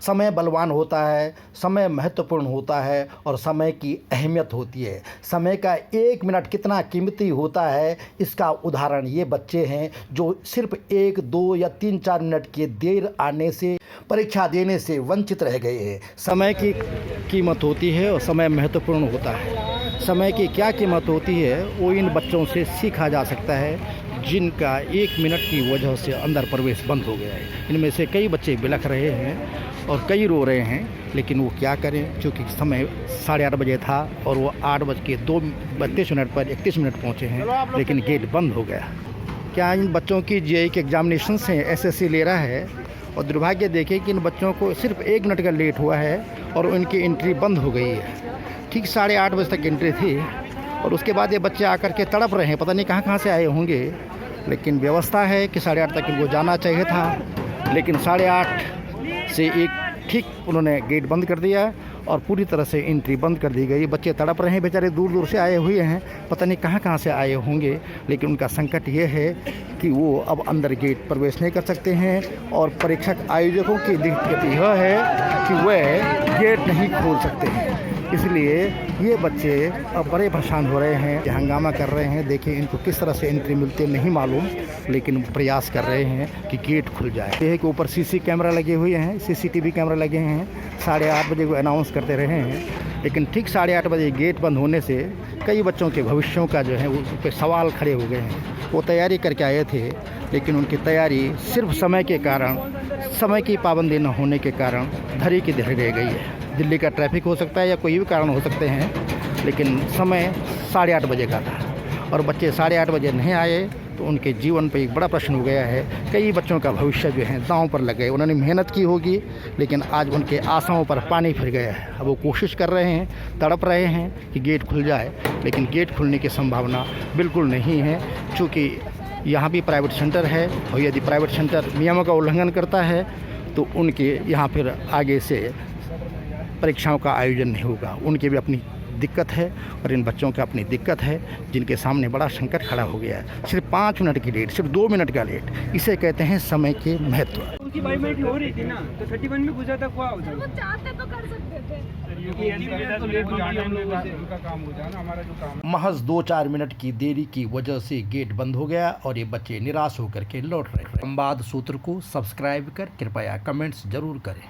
समय बलवान होता है, समय महत्वपूर्ण होता है और समय की अहमियत होती है। समय का 1 मिनट कितना कीमती होता है, इसका उदाहरण ये बच्चे हैं जो सिर्फ 1, 2 या 3-4 मिनट की देर आने से, परीक्षा देने से वंचित रह गए हैं। समय की कीमत होती है और समय महत्वपूर्ण होता है। समय की क्या कीमत होती है वो इन बच्चों से सीखा जा सकता है जिनका 1 मिनट की वजह से अंदर प्रवेश बंद हो गया है। इनमें से कई बच्चे बिलख रहे हैं और कई रो रहे हैं, लेकिन वो क्या करें, क्योंकि समय 8:30 बजे था और वो 8:32 पर 31 मिनट पहुँचे हैं, लेकिन गेट बंद हो गया। क्या इन बच्चों की जेईई के एग्जामिनेशंस हैं, एसएससी ले रहा है और दुर्भाग्य देखें कि इन बच्चों को सिर्फ 1 मिनट का लेट हुआ है और उनकी एंट्री बंद हो गई है। ठीक 8:30 बजे तक एंट्री थी और उसके बाद ये बच्चे आकर के तड़प रहे हैं, पता नहीं कहाँ से आए होंगे। लेकिन व्यवस्था है कि 8:30 तक इनको जाना चाहिए था, लेकिन 8:30 से एक ठीक उन्होंने गेट बंद कर दिया और पूरी तरह से एंट्री बंद कर दी गई। बच्चे तड़प रहे हैं, बेचारे दूर दूर से आए हुए हैं, पता नहीं कहाँ से आए होंगे। लेकिन उनका संकट ये है कि वो अब अंदर गेट प्रवेश नहीं कर सकते हैं और परीक्षक आयोजकों की दिक्कत यह है कि वह गेट नहीं खोल सकते हैं। इसलिए ये बच्चे अब बड़े परेशान हो रहे हैं, हंगामा कर रहे हैं। देखिए इनको किस तरह से एंट्री मिलती है नहीं मालूम, लेकिन प्रयास कर रहे हैं कि गेट खुल जाए। ये है कि ऊपर सीसी कैमरा लगे हुए हैं, सीसीटीवी कैमरा लगे हैं। 8:30 बजे को अनाउंस करते रहे हैं, लेकिन ठीक 8:30 बजे गेट बंद होने से कई बच्चों के भविष्यों का जो है उस पर सवाल खड़े हो गए हैं। वो तैयारी करके आए थे, लेकिन उनकी तैयारी सिर्फ समय के कारण, समय की पाबंदी न होने के कारण धरी की धरी रह गई है। दिल्ली का ट्रैफिक हो सकता है या कोई भी कारण हो सकते हैं, लेकिन समय 8:30 बजे का था और बच्चे 8:30 बजे नहीं आए तो उनके जीवन पर एक बड़ा प्रश्न हो गया है। कई बच्चों का भविष्य जो है दांव पर लग गए। उन्होंने मेहनत की होगी, लेकिन आज उनके आशाओं पर पानी फिर गया है। अब वो कोशिश कर रहे हैं, तड़प रहे हैं कि गेट खुल जाए, लेकिन गेट खुलने की संभावना बिल्कुल नहीं है, क्योंकि यहाँ भी प्राइवेट सेंटर है और यदि प्राइवेट सेंटर नियमों का उल्लंघन करता है तो उनके यहाँ फिर आगे से परीक्षाओं का आयोजन नहीं होगा। उनकी भी अपनी दिक्कत है और इन बच्चों की अपनी दिक्कत है, जिनके सामने बड़ा संकट खड़ा हो गया है। सिर्फ 5 मिनट की लेट, सिर्फ 2 मिनट का लेट, इसे कहते हैं समय के महत्व। उनकी बायोमेट्रिक हो रही थी ना, तो 31 में पूछा था क्या होता है। वो चाहते तो कर सकते थे। महज 2-4 मिनट की देरी की वजह से गेट बंद हो गया और ये बच्चे निराश होकर के लौट रहे हैं। संवाद सूत्र को सब्सक्राइब कर कृपया कमेंट्स जरूर करें।